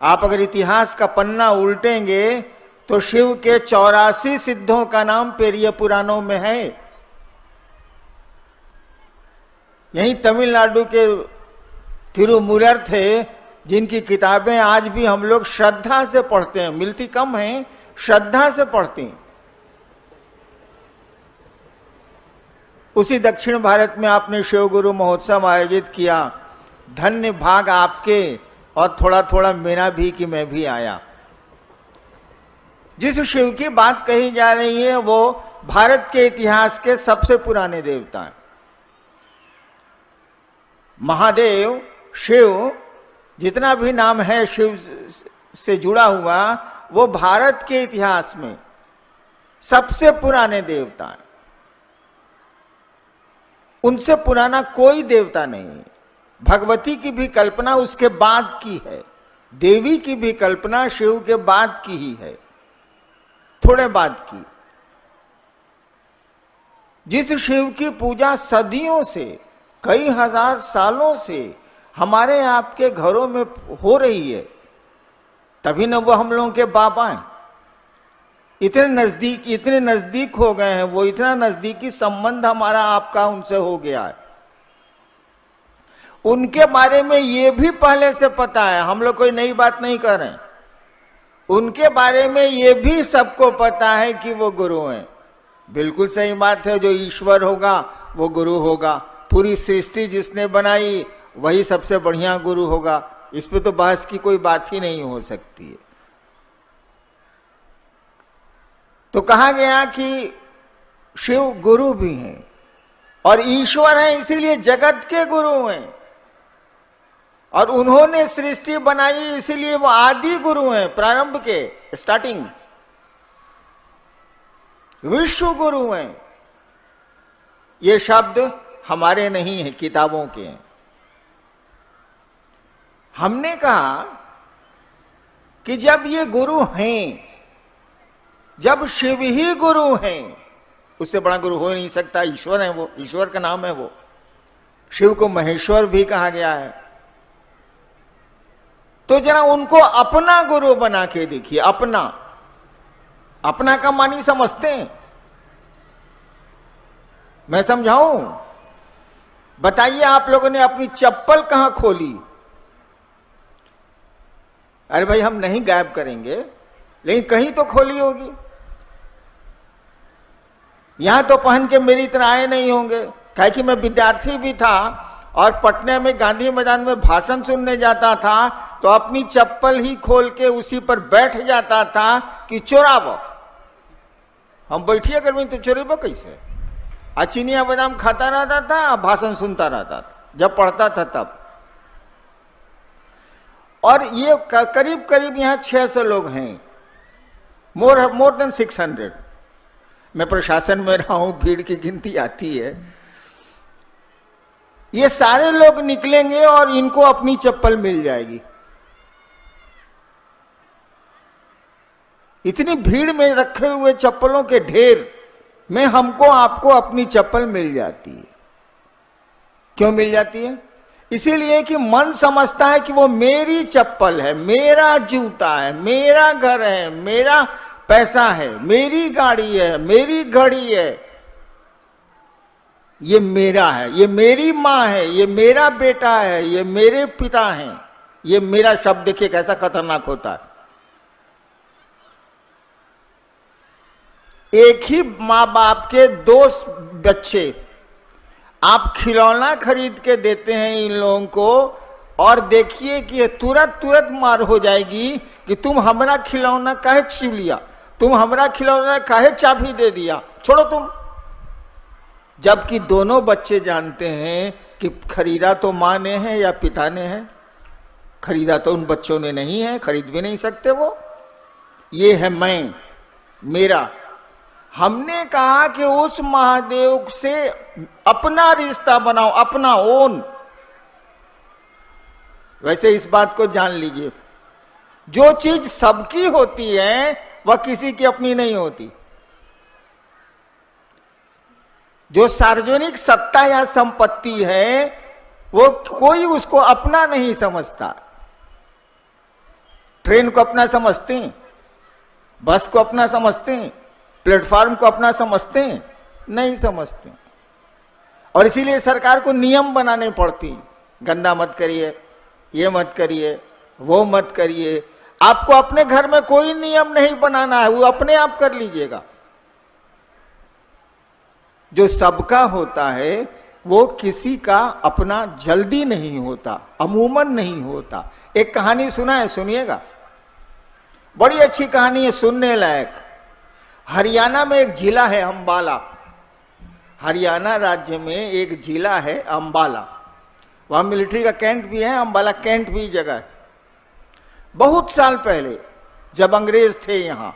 आप अगर इतिहास का पन्ना उल्टेंगे तो शिव के 84 सिद्धों का नाम पेरिय पुराणों में है। यही तमिलनाडु के तिरुमुरर थे, जिनकी किताबें आज भी हम लोग श्रद्धा से पढ़ते हैं, मिलती कम हैं, श्रद्धा से पढ़ते हैं। उसी दक्षिण भारत में आपने शिव गुरु महोत्सव आयोजित किया। धन्य भाग आपके, और थोड़ा थोड़ा मेरा भी कि मैं भी आया। जिस शिव की बात कही जा रही है वो भारत के इतिहास के सबसे पुराने देवता हैं। महादेव, शिव, जितना भी नाम है शिव से जुड़ा हुआ, वो भारत के इतिहास में सबसे पुराने देवता हैं। उनसे पुराना कोई देवता नहीं। भगवती की भी कल्पना उसके बाद की है, देवी की भी कल्पना शिव के बाद की ही है, थोड़े बाद की। जिस शिव की पूजा सदियों से, कई हजार सालों से हमारे आपके घरों में हो रही है, तभी न वो हम लोगों के बाबा हैं। इतने नजदीक हो गए हैं वो, इतना नजदीकी संबंध हमारा आपका उनसे हो गया है। उनके बारे में ये भी पहले से पता है, हम लोग कोई नई बात नहीं कर रहे हैं। उनके बारे में ये भी सबको पता है कि वो गुरु हैं। बिल्कुल सही बात है, जो ईश्वर होगा वो गुरु होगा। पूरी सृष्टि जिसने बनाई वही सबसे बढ़िया गुरु होगा। इस पे तो बहस की कोई बात ही नहीं हो सकती है। तो कहा गया कि शिव गुरु भी हैं और ईश्वर हैं, इसीलिए जगत के गुरु हैं। और उन्होंने सृष्टि बनाई, इसीलिए वो आदि गुरु हैं, प्रारंभ के, स्टार्टिंग विश्व गुरु हैं। ये शब्द हमारे नहीं है, किताबों के हैं। हमने कहा कि जब ये गुरु हैं, जब शिव ही गुरु हैं, उससे बड़ा गुरु हो नहीं सकता। ईश्वर है वो, ईश्वर का नाम है वो। शिव को महेश्वर भी कहा गया है। तो जरा उनको अपना गुरु बना के देखिए। अपना, अपना का मानी समझते हैं? मैं समझाऊं? बताइए, आप लोगों ने अपनी चप्पल कहां खोली? अरे भाई, हम नहीं गायब करेंगे, लेकिन कहीं तो खोली होगी। यहां तो पहन के मेरी तरह आए नहीं होंगे, काहे कि मैं विद्यार्थी भी था और पटना में गांधी मैदान में भाषण सुनने जाता था, तो अपनी चप्पल ही खोल के उसी पर बैठ जाता था कि चोराबो। हम बैठिए अगर तो चोरेबो कैसे? चिनिया बादाम खाता रहता था, भाषण सुनता रहता था जब पढ़ता था तब। और ये करीब करीब यहाँ 600 लोग हैं, मोर देन 600। मैं प्रशासन में रहा हूं, भीड़ की गिनती आती है। ये सारे लोग निकलेंगे और इनको अपनी चप्पल मिल जाएगी। इतनी भीड़ में रखे हुए चप्पलों के ढेर में हमको आपको अपनी चप्पल मिल जाती है। क्यों मिल जाती है? इसीलिए कि मन समझता है कि वो मेरी चप्पल है, मेरा जूता है, मेरा घर है, मेरा पैसा है, मेरी गाड़ी है, मेरी घड़ी है, ये मेरा है, ये मेरी माँ है, ये मेरा बेटा है, ये मेरे पिता हैं। ये मेरा शब्द देखिए कैसा खतरनाक होता है। एक ही माँ बाप के 2 बच्चे, आप खिलौना खरीद के देते हैं इन लोगों को, और देखिए कि तुरंत मार हो जाएगी कि तुम हमारा खिलौना काहे छीन लिया, तुम हमारा खिलौना काहे चाबी दे दिया, छोड़ो तुम। जबकि दोनों बच्चे जानते हैं कि खरीदा तो माँ ने है या पिता ने है, खरीदा तो उन बच्चों ने नहीं है, खरीद भी नहीं सकते वो। ये है मैं, मेरा। हमने कहा कि उस महादेव से अपना रिश्ता बनाओ, अपना ओन। वैसे इस बात को जान लीजिए, जो चीज सबकी होती है वह किसी की अपनी नहीं होती। जो सार्वजनिक सत्ता या संपत्ति है वो कोई उसको अपना नहीं समझता। ट्रेन को अपना समझते हैं, बस को अपना समझते हैं, प्लेटफॉर्म को अपना समझते हैं? नहीं समझते। और इसीलिए सरकार को नियम बनाने पड़ती, गंदा मत करिए, ये मत करिए, वो मत करिए। आपको अपने घर में कोई नियम नहीं बनाना है, वो अपने आप कर लीजिएगा। जो सबका होता है वो किसी का अपना जल्दी नहीं होता, अमूमन नहीं होता। एक कहानी सुना है, सुनिएगा, बड़ी अच्छी कहानी है, सुनने लायक। हरियाणा में एक जिला है अंबाला, हरियाणा राज्य में एक जिला है अंबाला, वहां मिलिट्री का कैंट भी है, अंबाला कैंट भी जगह है। बहुत साल पहले जब अंग्रेज थे यहां,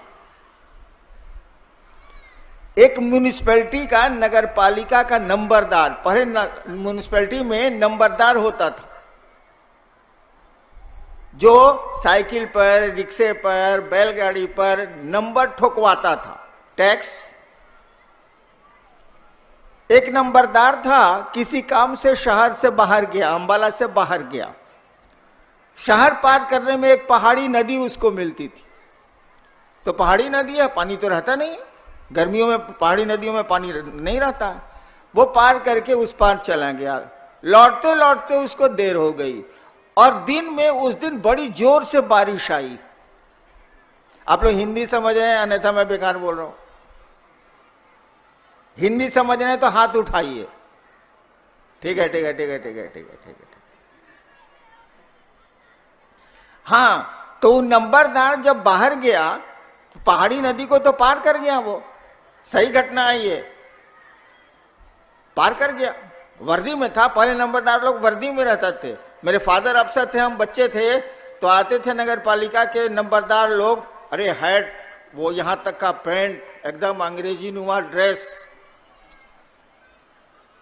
एक म्यूनिसिपैलिटी का, नगर पालिका का नंबरदार, पहले म्यूनिसिपैलिटी में नंबरदार होता था जो साइकिल पर, रिक्शे पर, बैलगाड़ी पर नंबर ठोकवाता था, टैक्स। एक नंबरदार था, किसी काम से शहर से बाहर गया, अंबाला से बाहर गया। शहर पार करने में एक पहाड़ी नदी उसको मिलती थी। तो पहाड़ी नदी है, पानी तो रहता नहीं, गर्मियों में पहाड़ी नदियों में पानी नहीं रहता है। वो पार करके उस पार चला गया। लौटते लौटते उसको देर हो गई और दिन में उस दिन बड़ी जोर से बारिश आई। आप लोग हिंदी समझ रहे हैं, अन्यथा मैं बेकार बोल रहा हूं। हिंदी समझ रहे हैं तो हाथ उठाइए। ठीक है, ठीक है, ठीक है, ठीक है, ठीक है, ठीक है। हाँ, तो नंबरदार जब बाहर गया, पहाड़ी नदी को तो पार कर गया, वो सही घटना है, ये पार कर गया। वर्दी में था, पहले नंबरदार लोग वर्दी में रहते थे। मेरे फादर अफसर थे, हम बच्चे थे तो आते थे नगर पालिका के नंबरदार लोग, अरे हैट, वो यहां तक का पैंट, एकदम अंग्रेजी नुमा ड्रेस,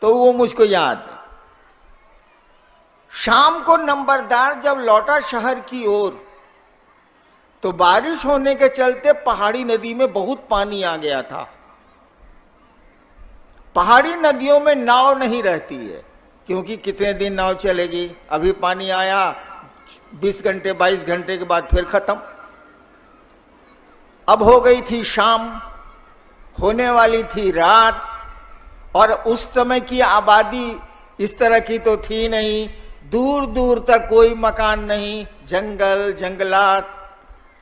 तो वो मुझको याद है। शाम को नंबरदार जब लौटा शहर की ओर, तो बारिश होने के चलते पहाड़ी नदी में बहुत पानी आ गया था। पहाड़ी नदियों में नाव नहीं रहती है, क्योंकि कितने दिन नाव चलेगी, अभी पानी आया 20 घंटे 22 घंटे के बाद फिर खत्म। अब हो गई थी शाम, होने वाली थी रात, और उस समय की आबादी इस तरह की तो थी नहीं, दूर दूर तक कोई मकान नहीं, जंगल जंगलात,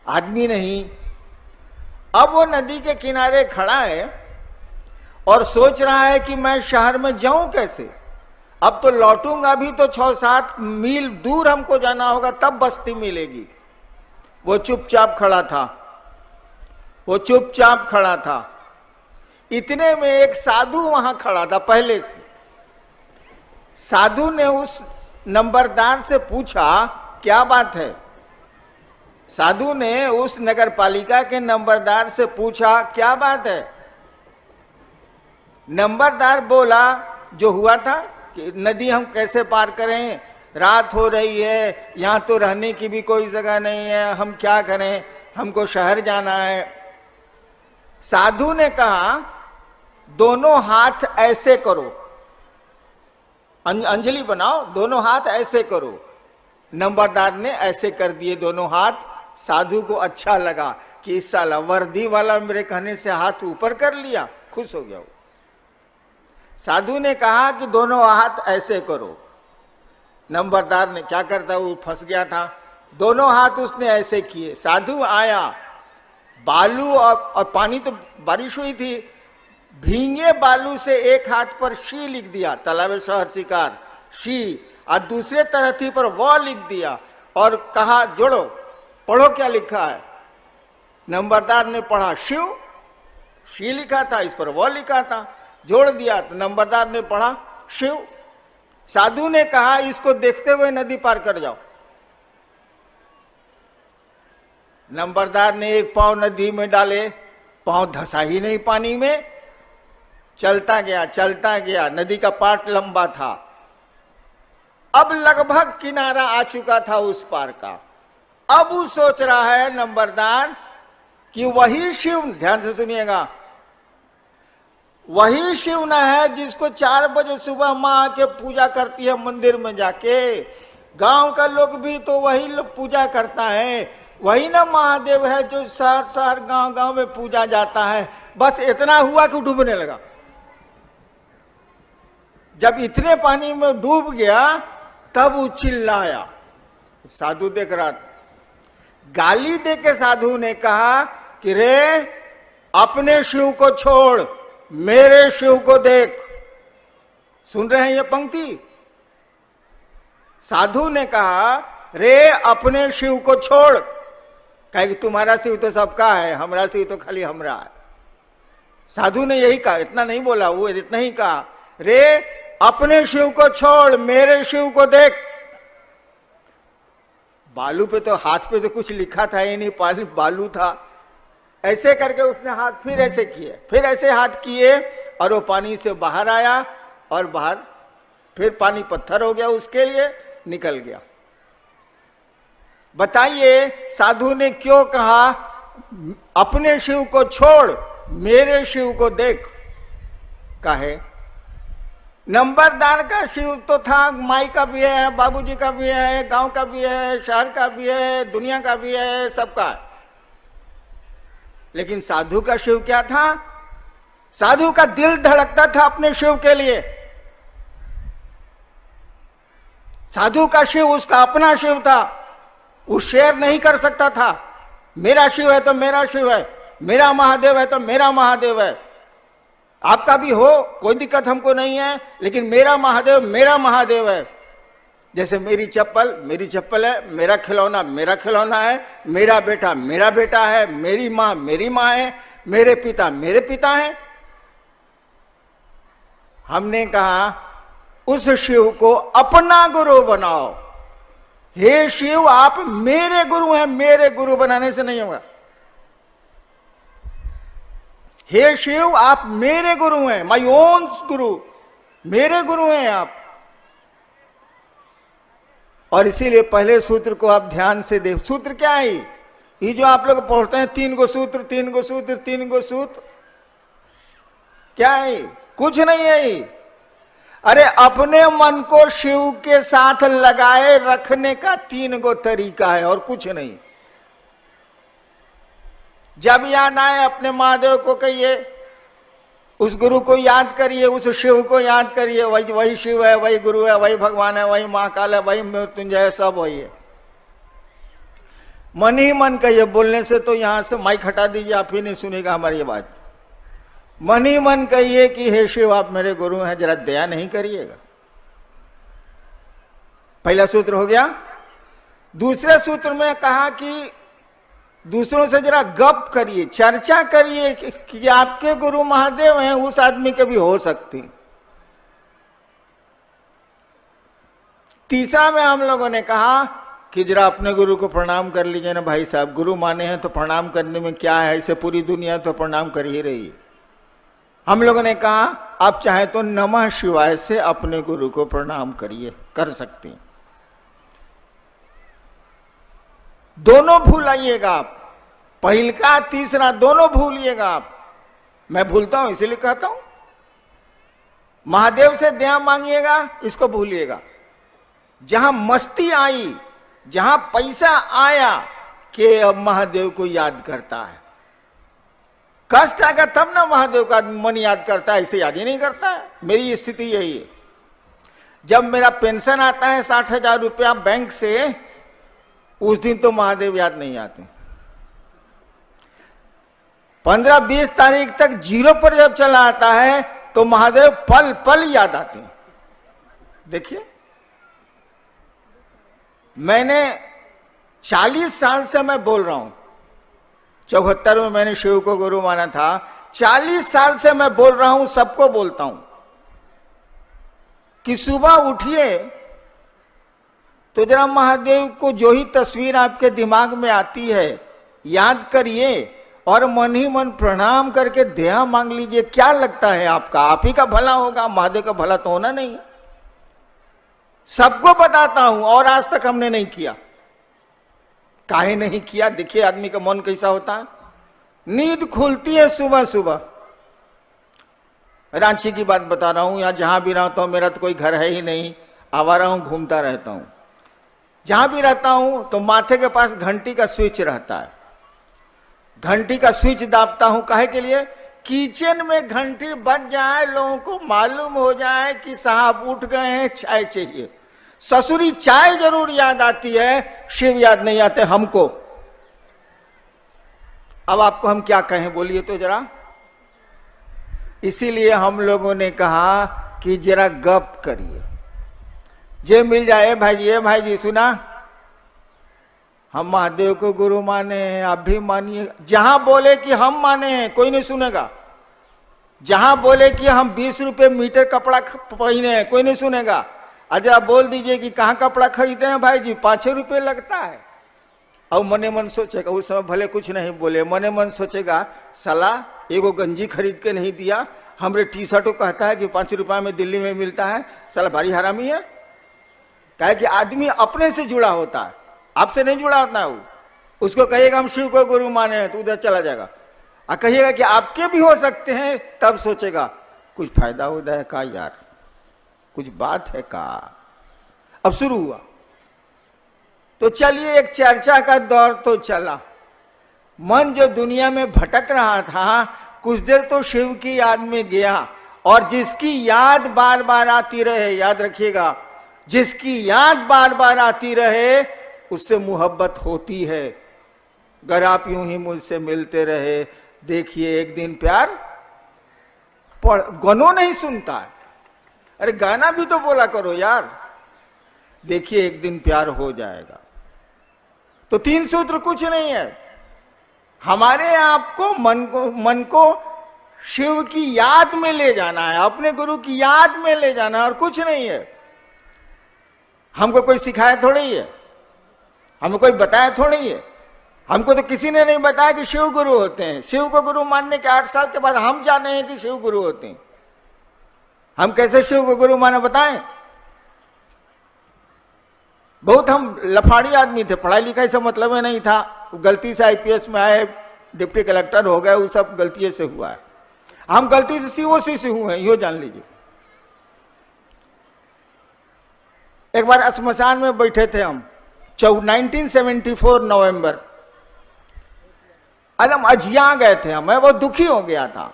आदमी नहीं। अब वो नदी के किनारे खड़ा है और सोच रहा है कि मैं शहर में जाऊं कैसे, अब तो लौटूंगा भी तो 6-7 मील दूर हमको जाना होगा, तब बस्ती मिलेगी। वो चुपचाप खड़ा था, वो चुपचाप खड़ा था। इतने में एक साधु वहां खड़ा था पहले से। साधु ने उस नंबरदार से पूछा, क्या बात है? साधु ने उस नगर पालिका के नंबरदार से पूछा, क्या बात है? नंबरदार बोला, जो हुआ था कि नदी हम कैसे पार करें, रात हो रही है, यहां तो रहने की भी कोई जगह नहीं है, हम क्या करें, हमको शहर जाना है। साधु ने कहा, दोनों हाथ ऐसे करो, अंजलि बनाओ, दोनों हाथ ऐसे करो। नंबरदार ने ऐसे कर दिए दोनों हाथ। साधु को अच्छा लगा कि इस साला वर्दी वाला मेरे कहने से हाथ ऊपर कर लिया, खुश हो गया वो। साधु ने कहा कि दोनों हाथ ऐसे करो। नंबरदार ने क्या करता, वो फंस गया था। दोनों हाथ उसने ऐसे किए। साधु आया, बालू और पानी, तो बारिश हुई थी, भींगे बालू से एक हाथ पर शी लिख दिया, तालाब शहर शिकार शी, और दूसरे तरथी पर वह लिख दिया और कहा, जोड़ो, पढ़ो क्या लिखा है। नंबरदार ने पढ़ा, शिव, शी लिखा था, इस पर वह लिखा था, जोड़ दिया। तो नंबरदार ने पढ़ा, शिव। साधु ने कहा, इसको देखते हुए नदी पार कर जाओ। नंबरदार ने एक पांव नदी में डाले, पांव धंसा ही नहीं पानी में, चलता गया चलता गया। नदी का पाट लंबा था, अब लगभग किनारा आ चुका था उस पार का। अब वो सोच रहा है नंबरदार कि वही शिव, ध्यान से सुनिएगा, वही शिव न है जिसको 4 बजे सुबह माँ आके पूजा करती है मंदिर में जाके। गांव का लोग भी तो वही लोग पूजा करता है। वही ना महादेव है जो शहर शहर गांव गांव में पूजा जाता है। बस इतना हुआ कि डूबने लगा। जब इतने पानी में डूब गया तब वो चिल्लाया। साधु देख रहा था, गाली दे के साधु ने कहा कि रे अपने शिव को छोड़, मेरे शिव को देख। सुन रहे हैं ये पंक्ति? साधु ने कहा रे अपने शिव को छोड़, कहे कि तुम्हारा शिव तो सबका है, हमारा शिव तो खाली हमरा है। साधु ने यही कहा, इतना नहीं बोला, वो इतना ही कहा, रे अपने शिव को छोड़, मेरे शिव को देख। बालू पे तो, हाथ पे तो कुछ लिखा था ही नहीं, बालू था। ऐसे करके उसने हाथ फिर ऐसे किए, फिर ऐसे हाथ किए और वो पानी से बाहर आया और बाहर फिर पानी पत्थर हो गया, उसके लिए निकल गया। बताइए साधु ने क्यों कहा अपने शिव को छोड़, मेरे शिव को देख? काहे? नंबरदार का शिव तो था, माई का भी है, बाबूजी का भी है, गांव का भी है, शहर का भी है, दुनिया का भी है, सबका। लेकिन साधु का शिव क्या था? साधु का दिल धड़कता था अपने शिव के लिए। साधु का शिव उसका अपना शिव था, वो शेयर नहीं कर सकता था। मेरा शिव है तो मेरा शिव है, मेरा महादेव है तो मेरा महादेव है। आपका भी हो, कोई दिक्कत हमको नहीं है, लेकिन मेरा महादेव है। जैसे मेरी चप्पल है, मेरा खिलौना है, मेरा बेटा है, मेरी माँ है, मेरे पिता है। हमने कहा उस शिव को अपना गुरु बनाओ। हे शिव आप मेरे गुरु हैं, मेरे गुरु बनाने से नहीं होगा। हे शिव आप मेरे गुरु हैं, माई ओन गुरु, मेरे गुरु हैं आप। और इसीलिए पहले सूत्र को आप ध्यान से देख। सूत्र क्या है? ये जो आप लोग पढ़ते हैं 3 गो सूत्र, 3 गो सूत्र, 3 गो सूत्र, क्या है? कुछ नहीं है। अरे अपने मन को शिव के साथ लगाए रखने का 3 गो तरीका है और कुछ नहीं। जब याद आए अपने महादेव को कहिए, उस गुरु को याद करिए, उस शिव को याद करिए। वही शिव है, वही गुरु है, वही भगवान है, वही महाकाल है, वही मृत्युंजय, सब वही है। मन ही मन कहिए। बोलने से तो यहां से माइक हटा दीजिए, आप ही नहीं सुनेगा हमारी ये बात। मन ही मन कहिए कि हे शिव आप मेरे गुरु हैं, जरा दया नहीं करिएगा। पहला सूत्र हो गया। दूसरे सूत्र में कहा कि दूसरों से जरा गप करिए, चर्चा करिए कि आपके गुरु महादेव हैं, उस आदमी के भी हो सकती। तीसरा में हम लोगों ने कहा कि जरा अपने गुरु को प्रणाम कर लीजिए ना भाई साहब। गुरु माने हैं तो प्रणाम करने में क्या है, इसे पूरी दुनिया तो प्रणाम कर ही रही है। हम लोगों ने कहा आप चाहे तो नमः शिवाय से अपने गुरु को प्रणाम करिए, कर सकते हैं। दोनों भूल आइएगा आप, पहिलका तीसरा दोनों भूलिएगा आप। मैं भूलता हूं इसीलिए कहता हूं। महादेव से दया मांगिएगा, इसको भूलिएगा। जहां मस्ती आई, जहां पैसा आया कि अब महादेव को याद करता है। कष्ट आएगा तब ना महादेव का मन याद करता है, इसे याद ही नहीं करता है। मेरी स्थिति यही है। जब मेरा पेंशन आता है 60,000 रुपया बैंक से, उस दिन तो महादेव याद नहीं आते। 15-20 तारीख तक जीरो पर जब चला आता है तो महादेव पल पल याद आते हैं। देखिए, मैंने 40 साल से मैं बोल रहा हूं। 74 में मैंने शिव को गुरु माना था। 40 साल से मैं बोल रहा हूं, सबको बोलता हूं कि सुबह उठिए तो जरा महादेव को जो ही तस्वीर आपके दिमाग में आती है याद करिए और मन ही मन प्रणाम करके दया मांग लीजिए। क्या लगता है आपका? आप ही का भला होगा, महादेव का भला तो होना नहीं है। सबको बताता हूं और आज तक हमने नहीं किया। काहे नहीं किया? देखिए आदमी का मन कैसा होता है। नींद खुलती है सुबह सुबह। रांची की बात बता रहा हूं, या जहां भी रहता हूं, मेरा तो कोई घर है ही नहीं, आवारा हूं, घूमता रहता हूं। जहां भी रहता हूं तो माथे के पास घंटी का स्विच रहता है, घंटी का स्विच दाबता हूं। काहे के लिए? किचन में घंटी बज जाए, लोगों को मालूम हो जाए कि साहब उठ गए हैं, चाय चाहिए। ससुरी चाय जरूर याद आती है, शिव याद नहीं आते हमको। अब आपको हम क्या कहें, बोलिए तो जरा। इसीलिए हम लोगों ने कहा कि जरा गप करिए, जे मिल जाए भाई जी सुना, हम महादेव को गुरु माने हैं, आप भी मानिए। जहां बोले कि हम माने हैं कोई नहीं सुनेगा, जहां बोले कि हम 20 रुपए मीटर कपड़ा पहने हैं कोई नहीं सुनेगा। अजरा बोल दीजिए कि कहां कपड़ा खरीदे हैं भाई जी, 5 रुपए लगता है। और मने मन सोचेगा, उस समय भले कुछ नहीं बोले, मने मन सोचेगा साला एगो गंजी खरीद के नहीं दिया, हमरे टी शर्टों कहता है कि 5 रुपया में दिल्ली में मिलता है, साला भारी हरामी है। कहे कि आदमी अपने से जुड़ा होता है, आपसे नहीं जुड़ा होता है। वो उसको कहिएगा हम शिव को गुरु माने हैं तो उधर चला जाएगा, और कहिएगा कि आपके भी हो सकते हैं, तब सोचेगा कुछ फायदा होता है का यार, कुछ बात है का। अब शुरू हुआ तो चलिए एक चर्चा का दौर तो चला। मन जो दुनिया में भटक रहा था, कुछ देर तो शिव की याद में गया, और जिसकी याद बार बार आती रहे, याद रखिएगा, जिसकी याद बार बार आती रहे उससे मोहब्बत होती है। अगर आप यूं ही मुझसे मिलते रहे, देखिए एक दिन प्यार गनों नहीं सुनता है, अरे गाना भी तो बोला करो यार, देखिए एक दिन प्यार हो जाएगा। तो 3 सूत्र कुछ नहीं है, हमारे आपको मन को शिव की याद में ले जाना है, अपने गुरु की याद में ले जाना है, और कुछ नहीं है। हमको कोई सिखाया थोड़ी है, हमको कोई बताया थोड़ी है, हमको तो किसी ने नहीं बताया कि शिव गुरु होते हैं। शिव को गुरु मानने के 8 साल के बाद हम जाने हैं कि शिव गुरु होते हैं। हम कैसे शिव को गुरु माने बताएं? बहुत हम लफाड़ी आदमी थे, पढ़ाई लिखाई से मतलब ही नहीं था, गलती से आईपीएस में आए, डिप्टी कलेक्टर हो गए, वो सब गलती से हुआ है। हम गलती से सीओसी से हुए हैं, यो जान लीजिए। एक बार श्मशान में बैठे थे हम, 1974 नवंबर, अलम अजिया गए थे हम, मैं बहुत दुखी हो गया था।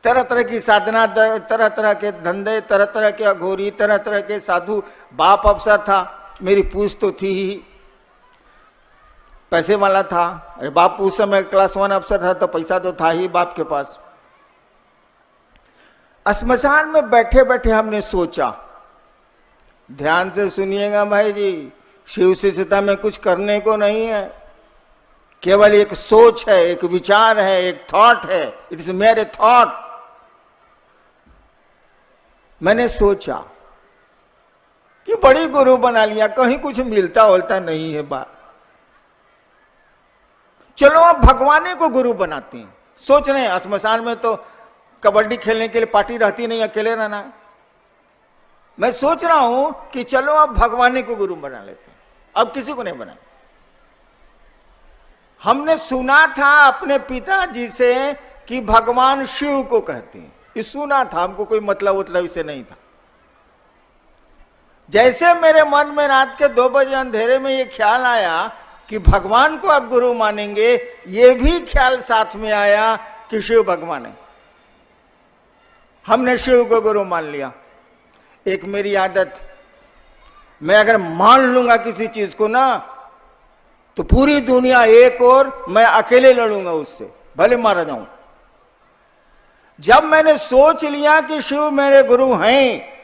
तरह तरह की साधना, तरह तरह के धंधे, तरह तरह के अघोरी, तरह तरह के साधु। बाप अफसर था, मेरी पूछ तो थी ही, पैसे वाला था। अरे बाप उस समय क्लास 1 अफसर था तो पैसा तो था ही बाप के पास। श्मशान में बैठे बैठे हमने सोचा, ध्यान से सुनिएगा भाई जी, शिव शिष्यता में कुछ करने को नहीं है, केवल एक सोच है, एक विचार है, एक थॉट है, इट इज मेरे थॉट। मैंने सोचा कि बड़ी गुरु बना लिया, कहीं कुछ मिलता होता नहीं है बात, चलो अब भगवान को गुरु बनाते हैं। सोच रहे हैं श्मशान में तो कबड्डी खेलने के लिए पार्टी रहती नहीं, अकेले रहना है। मैं सोच रहा हूं कि चलो अब भगवान को गुरु बना लेते हैं, अब किसी को नहीं बनाए। हमने सुना था अपने पिताजी से कि भगवान शिव को कहते हैं, ये सुना था, हमको कोई मतलब इसे नहीं था। जैसे मेरे मन में रात के 2 बजे अंधेरे में ये ख्याल आया कि भगवान को आप गुरु मानेंगे, ये भी ख्याल साथ में आया कि शिव भगवान है। हमने शिव को गुरु मान लिया। एक मेरी आदत, मैं अगर मान लूंगा किसी चीज को ना, तो पूरी दुनिया एक और मैं अकेले लड़ूंगा उससे, भले मारा जाऊं। जब मैंने सोच लिया कि शिव मेरे गुरु हैं,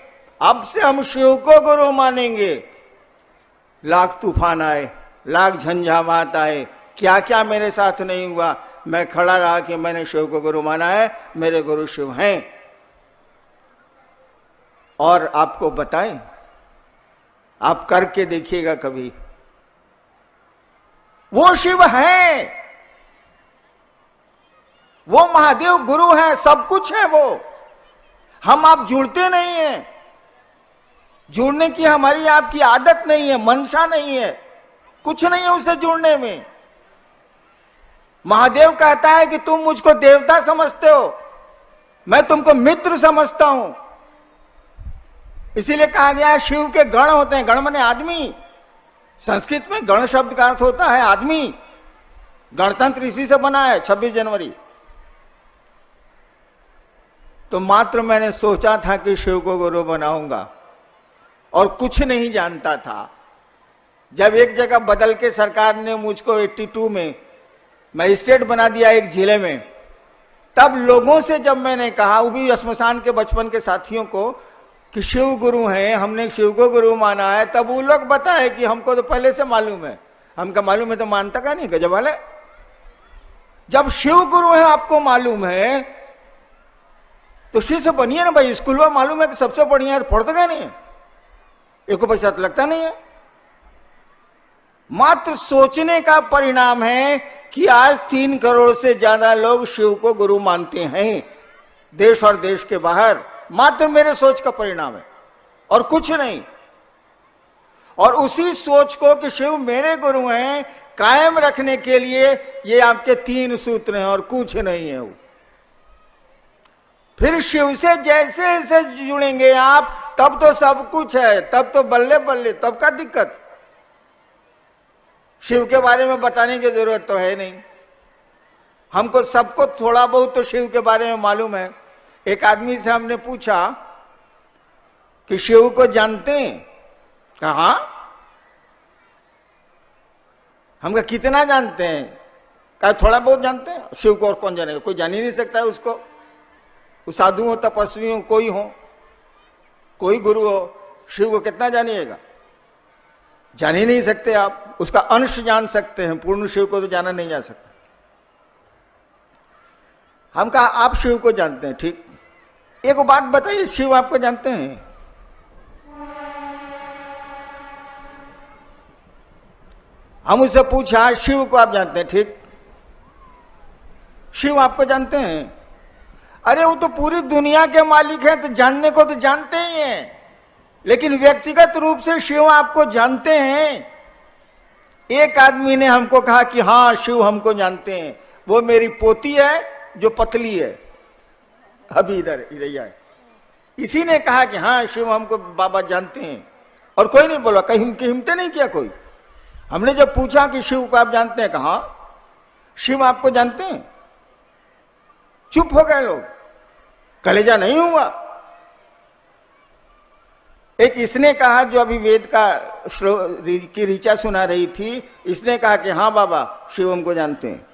अब से हम शिव को गुरु मानेंगे, लाख तूफान आए, लाख झंझावात आए, क्या क्या मेरे साथ नहीं हुआ, मैं खड़ा रहा कि मैंने शिव को गुरु माना है, मेरे गुरु शिव हैं। और आपको बताएं, आप करके देखिएगा कभी, वो शिव है, वो महादेव गुरु है, सब कुछ है वो। हम आप जुड़ते नहीं हैं, जुड़ने की हमारी आपकी आदत नहीं है, मनसा नहीं है, कुछ नहीं है उससे जुड़ने में। महादेव कहता है कि तुम मुझको देवता समझते हो, मैं तुमको मित्र समझता हूं। इसीलिए कहा गया है शिव के गण होते हैं, गण माने आदमी, संस्कृत में गण शब्द का अर्थ होता है आदमी। गणतंत्र इसी से बना है, 26 जनवरी। तो मात्र मैंने सोचा था कि शिव को गुरु बनाऊंगा और कुछ नहीं जानता था। जब एक जगह बदल के सरकार ने मुझको 82 में मजिस्ट्रेट बना दिया एक जिले में, तब लोगों से जब मैंने कहा, वो भी श्मशान के बचपन के साथियों को, कि शिव गुरु हैं, हमने शिव को गुरु माना है, तब वो लोग बताए कि हमको तो पहले से मालूम है। हमका मालूम है तो मानता का नहीं, गजब वाले। जब शिव गुरु है आपको मालूम है तो शिव से बनिए ना भाई। स्कूल में मालूम है कि सबसे बढ़िया है, पढ़ते का नहीं है, एक पैसा तो लगता नहीं है। मात्र सोचने का परिणाम है कि आज 3 करोड़ से ज्यादा लोग शिव को गुरु मानते हैं, देश और देश के बाहर। मात्र मेरे सोच का परिणाम है और कुछ नहीं। और उसी सोच को कि शिव मेरे गुरु हैं कायम रखने के लिए ये आपके 3 सूत्र हैं और कुछ नहीं है। वो फिर शिव से जैसे जैसे जुड़ेंगे आप, तब तो सब कुछ है, तब तो बल्ले बल्ले, तब का दिक्कत। शिव के बारे में बताने की जरूरत तो है नहीं, हमको सबको थोड़ा बहुत तो शिव के बारे में मालूम है। एक आदमी से हमने पूछा कि शिव को जानते हैं? कहा हमका कितना जानते हैं? कहा थोड़ा बहुत जानते हैं। शिव को और कौन जानेगा, कोई जान ही नहीं सकता है उसको। वो साधु हो, तपस्वी हो, कोई हो, कोई गुरु हो, शिव को कितना जानिएगा? जान ही नहीं सकते आप। उसका अंश जान सकते हैं, पूर्ण शिव को तो जाना नहीं जा सकता। हम कहा आप शिव को जानते हैं, ठीक। एक बात बताइए, शिव आपको जानते हैं? हम उससे पूछा शिव को आप जानते हैं, ठीक। शिव आपको जानते हैं? अरे वो तो पूरी दुनिया के मालिक हैं, तो जानने को तो जानते ही हैं, लेकिन व्यक्तिगत रूप से शिव आपको जानते हैं? एक आदमी ने हमको कहा कि हाँ शिव हमको जानते हैं, वो मेरी पोती है जो पतली है, अभी इधर आए। इसी ने कहा कि हाँ शिव हमको बाबा जानते हैं, और कोई नहीं बोला, कहीं हिम्मत नहीं किया कोई। हमने जब पूछा कि शिव को आप जानते हैं, कहा शिव आपको जानते हैं? चुप हो गए लोग, कलेजा नहीं हुआ। एक इसने कहा, जो अभी वेद का श्लोक की ऋचा सुना रही थी, इसने कहा कि हाँ बाबा शिव हमको जानते हैं।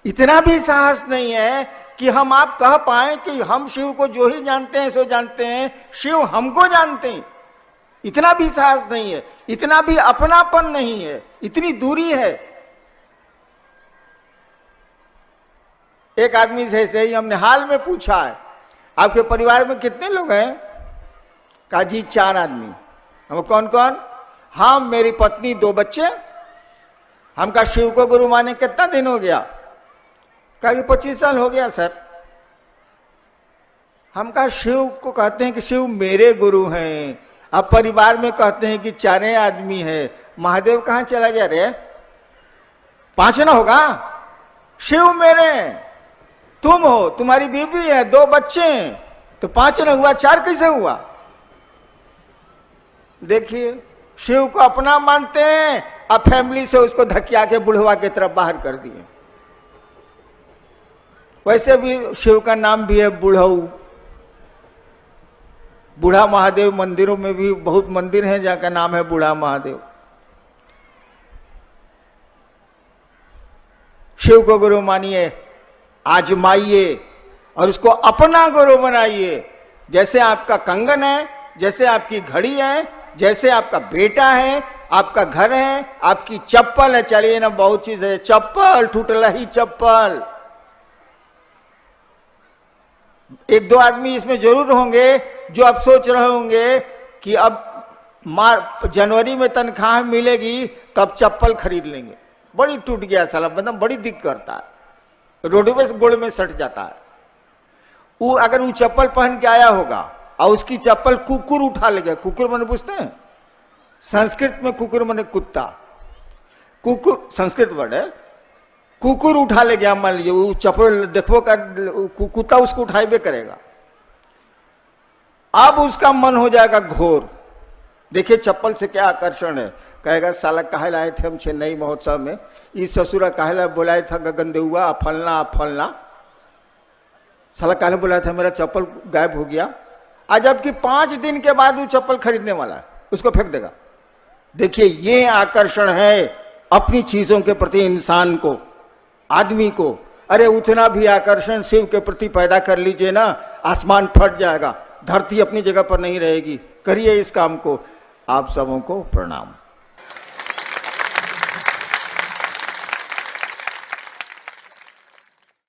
इतना भी साहस नहीं है कि हम आप कह पाए कि हम शिव को जो ही जानते हैं सो जानते हैं, शिव हमको जानते हैं। इतना भी साहस नहीं है, इतना भी अपनापन नहीं है, इतनी दूरी है। एक आदमी से ऐसे ही हमने हाल में पूछा है, आपके परिवार में कितने लोग हैं? कहा जी 4 आदमी। हम कौन कौन? हाँ मेरी पत्नी, 2 बच्चे। हम कहा शिव को गुरु माने कितना दिन हो गया? कहा 25 साल हो गया सर। हम कहा शिव को कहते हैं कि शिव मेरे गुरु हैं, अब परिवार में कहते हैं कि 4 आदमी है, महादेव कहाँ चला गया रे? 5 ना होगा? शिव मेरे, तुम हो, तुम्हारी बीवी है, 2 बच्चे हैं, तो 5 ना हुआ, 4 कैसे हुआ? देखिए शिव को अपना मानते हैं, अब फैमिली से उसको धकिया के बुढ़वा की तरफ बाहर कर दिए। वैसे भी शिव का नाम भी है बुढ़ऊ, बूढ़ा महादेव। मंदिरों में भी बहुत मंदिर हैं जहाँ का नाम है बूढ़ा महादेव। शिव को गुरु मानिए, आजमाइए और उसको अपना गुरु बनाइए। जैसे आपका कंगन है, जैसे आपकी घड़ी है, जैसे आपका बेटा है, आपका घर है, आपकी चप्पल है। चलिए ना, बहुत चीज है, चप्पल टूटला ही चप्पल। 1-2 आदमी इसमें जरूर होंगे जो अब सोच रहे होंगे कि अब जनवरी में तनख्वाह मिलेगी तब चप्पल खरीद लेंगे। बड़ी टूट गया साला, मतलब बड़ी दिक्कत करता है, रोडवे से गोड़ में सट जाता है। वो अगर वो चप्पल पहन के आया होगा और उसकी चप्पल कुकुर उठा ले गया। कुकुर मैंने पूछते हैं, संस्कृत में कुकुर मैंने कुत्ता, कुकुर संस्कृत वर्ड है। कुकुर उठा ले गया, मान लीजिए वो चप्पल देखो का कुत्ता उसको उठाइबे करेगा। अब उसका मन हो जाएगा घोर। देखिए चप्पल से क्या आकर्षण है, कहेगा साला काहे लाए थे हम चेन्नई महोत्सव में, इस ससुरा काहे ला बुलाया था गगनदेहुआ फलना फलना, साला काहे बुलाया था, मेरा चप्पल गायब हो गया। आज जबकि 5 दिन के बाद वो चप्पल खरीदने वाला है, उसको फेंक देगा। देखिए ये आकर्षण है अपनी चीजों के प्रति इंसान को, आदमी को। अरे उतना भी आकर्षण शिव के प्रति पैदा कर लीजिए ना, आसमान फट जाएगा, धरती अपनी जगह पर नहीं रहेगी। करिए इस काम को। आप सबों को प्रणाम।